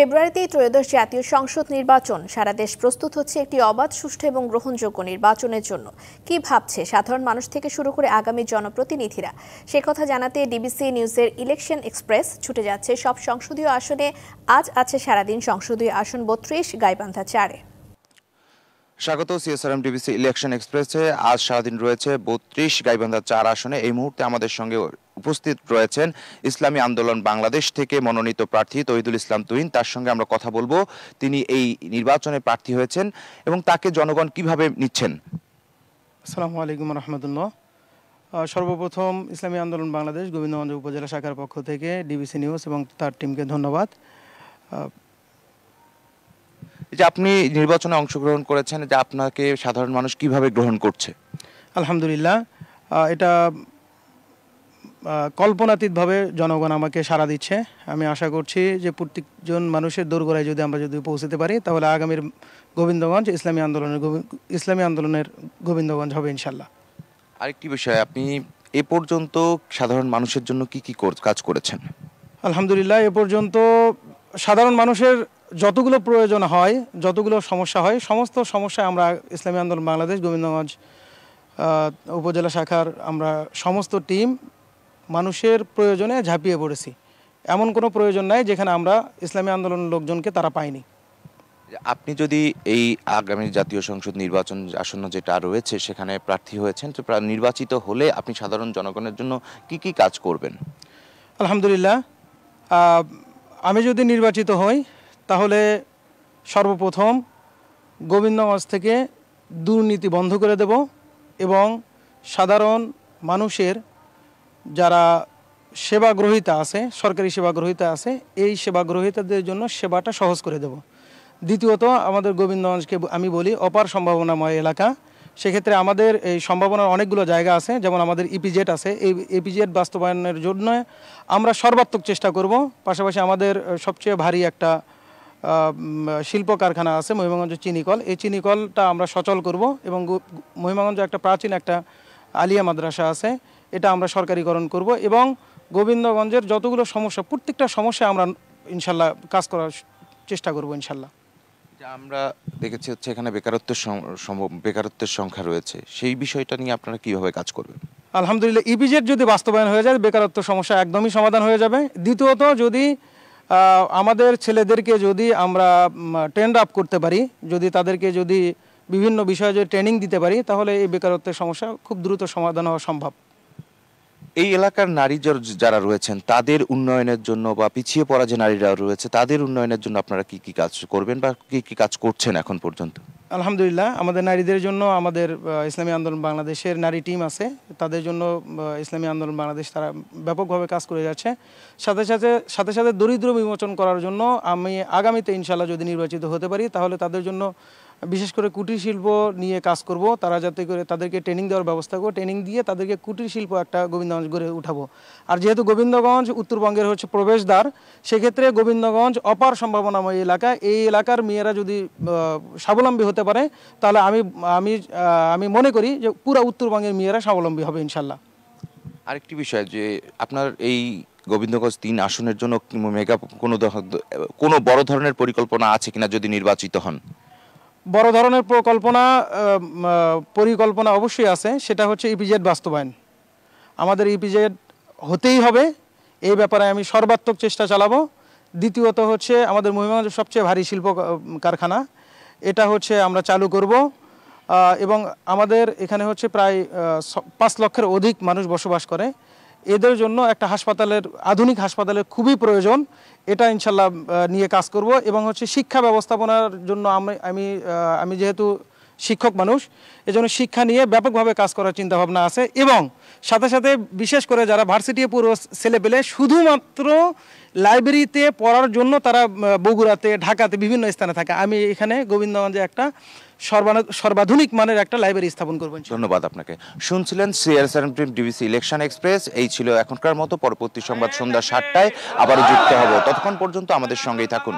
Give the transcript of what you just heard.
ফেব্রুয়ারিতেই ত্রয়োদশ জাতীয় সংসদ নির্বাচন। সারা দেশ প্রস্তুত হচ্ছে একটি অবাধ, সুষ্ঠু এবং গ্রহণযোগ্য নির্বাচনের জন্য। কি ভাবছে সাধারণ মানুষ থেকে শুরু করে আগামী জনপ্রতিনিধিরা, সে কথা জানাতে ডিবিসি নিউজের ইলেকশন এক্সপ্রেস ছুটে যাচ্ছে সব সংসদীয় আসনে। আজ আছে সারাদিন সংসদীয় আসন ৩২, গাইবান্ধা ৪-এ। স্বাগত সিএসআরএম ডিবিসি ইলেকশন এক্সপ্রেসে। আজ সারাদিন রয়েছে ৩২, গাইবান্ধা ৪ আসনে। এই মুহূর্তে আমাদের সঙ্গে উপস্থিত রয়েছেন ইসলামী আন্দোলন বাংলাদেশ থেকে মনোনীত প্রার্থী তৌহিদুল ইসলাম তুহিন। তার সঙ্গে আমরা কথা বলবো। তিনি এই নির্বাচনে প্রার্থী হয়েছেন এবং তাকে জনগণ কিভাবে নিচ্ছেন। আসসালামু আলাইকুম রহমতুল্লাহ। সর্বপ্রথম ইসলামী আন্দোলন বাংলাদেশ গোবিন্দগঞ্জ উপজেলা শাখার পক্ষ থেকে ডিবিসি নিউজ এবং তার টিমকে ধন্যবাদ। যে আপনি নির্বাচনে অংশগ্রহণ করেছেন, যে আপনাকে সাধারণ মানুষ কিভাবে গ্রহণ করছে? আলহামদুলিল্লাহ, এটা কল্পনাতীতভাবে জনগণ আমাকে সাড়া দিচ্ছে। আমি আশা করছি যে প্রত্যেকজন মানুষের দোরগোড়ায় আমরা যদি পৌঁছতে পারি, তাহলে আগামীর গোবিন্দগঞ্জ ইসলামী আন্দোলনের গোবিন্দগঞ্জ হবে ইনশাল্লাহ। আরেকটি বিষয়, আপনি এ পর্যন্ত সাধারণ মানুষের জন্য কি কি কাজ করেছেন? আলহামদুলিল্লাহ, এ পর্যন্ত সাধারণ মানুষের যতগুলো প্রয়োজন হয়, যতগুলো সমস্যা হয়, সমস্ত সমস্যায় আমরা ইসলামী আন্দোলন বাংলাদেশ গোবিন্দগঞ্জ উপজেলা শাখার আমরা সমস্ত টিম মানুষের প্রয়োজনে ঝাঁপিয়ে পড়েছি। এমন কোনো প্রয়োজন নাই যেখানে আমরা ইসলামী আন্দোলনের লোকজনকে তারা পাইনি। আপনি যদি এই আগামী জাতীয় সংসদ নির্বাচন আসন্ন যেটা রয়েছে সেখানে প্রার্থী হয়েছেন, তো নির্বাচিত হলে আপনি সাধারণ জনগণের জন্য কি কি কাজ করবেন? আলহামদুলিল্লাহ, আমি যদি নির্বাচিত হই তাহলে সর্বপ্রথম গোবিন্দগঞ্জ থেকে দুর্নীতি বন্ধ করে দেব এবং সাধারণ মানুষের যারা সেবা গ্রহীতা আছে, সরকারি সেবা গ্রহীতা আছে, এই সেবা গ্রহীতাদের জন্য সেবাটা সহজ করে দেব। দ্বিতীয়ত, আমাদের গোবিন্দগঞ্জকে আমি বলি অপার সম্ভাবনাময় এলাকা। সেক্ষেত্রে আমাদের এই সম্ভাবনার অনেকগুলো জায়গা আছে, যেমন আমাদের ইপিজেড আছে। এই ইপিজেড বাস্তবায়নের জন্য আমরা সর্বাত্মক চেষ্টা করব। পাশাপাশি আমাদের সবচেয়ে ভারী একটা শিল্প কারখানা আছে মহিমাগঞ্জ চিনিকল। এই চিনিকলটা আমরা সচল করব এবং মহিমাগঞ্জ একটা প্রাচীন একটা আলিয়া মাদ্রাসা আছে, এটা আমরা সরকারিকরণ করব এবং গোবিন্দগঞ্জের যতগুলো সমস্যা, প্রত্যেকটা সমস্যা আমরা ইনশাল্লাহ কাজ করার চেষ্টা করব ইনশাল্লাহ। আমরা দেখেছি হচ্ছে এখানে বেকারত্বের সংখ্যা রয়েছে, সেই বিষয়টা নিয়ে আপনারা কিভাবে কাজ করবেন? আলহামদুলিল্লাহ, ইপিজেড যদি বাস্তবায়ন হয়ে যায় বেকারত্ব সমস্যা একদমই সমাধান হয়ে যাবে। দ্বিতীয়ত, যদি আমাদের ছেলেদেরকে যদি আমরা ট্রেন্ড আপ করতে পারি, যদি তাদেরকে যদি বিভিন্ন বিষয়ে যদি ট্রেনিং দিতে পারি, তাহলে এই বেকারত্বের সমস্যা খুব দ্রুত সমাধান হওয়া সম্ভব। এই এলাকার নারী যারা রয়েছেন তাদের উন্নয়নের জন্য বা পিছিয়ে পড়া যে নারীরা রয়েছে তাদের উন্নয়নের জন্য আপনারা কি কি কাজ করবেন বা কি কি কাজ করছেন এখন পর্যন্ত? আলহামদুলিল্লাহ, আমাদের নারীদের জন্য আমাদের ইসলামী আন্দোলন বাংলাদেশের নারী টিম আছে, তাদের জন্য ইসলামী আন্দোলন বাংলাদেশ তারা ব্যাপকভাবে কাজ করে যাচ্ছে। সাথে সাথে দরিদ্র বিমোচন করার জন্য আমি আগামীতে ইনশাল্লাহ যদি নির্বাচিত হতে পারি, তাহলে তাদের জন্য বিশেষ করে কুটির শিল্প নিয়ে কাজ করব। তারা যাতে করে তাদেরকে ট্রেনিং দেওয়ার ব্যবস্থা করব, ট্রেনিং দিয়ে তাদেরকে কুটির শিল্প একটা গোবিন্দগঞ্জ গড়ে উঠাবো। আর যেহেতু গোবিন্দগঞ্জ উত্তরবঙ্গের হচ্ছে প্রবেশদ্বার, সেক্ষেত্রে গোবিন্দগঞ্জ অপার সম্ভাবনাময় এলাকা। এই এলাকার মেয়েরা যদি স্বাবলম্বী হতে পারে, তাহলে আমি মনে করি যে পুরো উত্তরবঙ্গের মেয়েরা স্বাবলম্বী হবে ইনশাল্লাহ। আরেকটি বিষয়, যে আপনার এই গোবিন্দগঞ্জ ৩ আসনের জন্য কোনো বড় ধরনের পরিকল্পনা আছে কিনা যদি নির্বাচিত হন? বড় ধরনের পরিকল্পনা অবশ্যই আছে, সেটা হচ্ছে ইপিজেড বাস্তবায়ন। আমাদের ইপিজেড হতেই হবে, এই ব্যাপারে আমি সর্বাত্মক চেষ্টা চালাবো। দ্বিতীয়ত হচ্ছে আমাদের মহিমাগঞ্জের সবচেয়ে ভারী শিল্প কারখানা, এটা হচ্ছে আমরা চালু করব এবং আমাদের এখানে হচ্ছে প্রায় ৫ লক্ষের অধিক মানুষ বসবাস করে। এদের জন্য একটা আধুনিক হাসপাতালের খুবই প্রয়োজন, এটা ইনশাল্লাহ নিয়ে কাজ করব। এবং হচ্ছে শিক্ষা ব্যবস্থাপনার জন্য আমি যেহেতু শিক্ষক মানুষ, এজন্য শিক্ষা নিয়ে ব্যাপকভাবে কাজ করার চিন্তাভাবনা আছে। এবং সাথে বিশেষ করে যারা ভার্সিটি পূর্ব ছেলেপেলে শুধুমাত্র লাইব্রেরিতে পড়ার জন্য তারা বগুড়াতে, ঢাকাতে বিভিন্ন স্থানে থাকে, আমি এখানে গোবিন্দগঞ্জে একটা সর্বাধুনিক মানের একটা লাইব্রেরি স্থাপন করবেন। ধন্যবাদ আপনাকে। শুনছিলেন CRM team DBC election express. এই ছিল এখনকার মতো। পরবর্তী সংবাদ সন্ধ্যা ৭টায় আবারও যুক্ত হব। ততক্ষণ পর্যন্ত আমাদের সঙ্গেই থাকুন।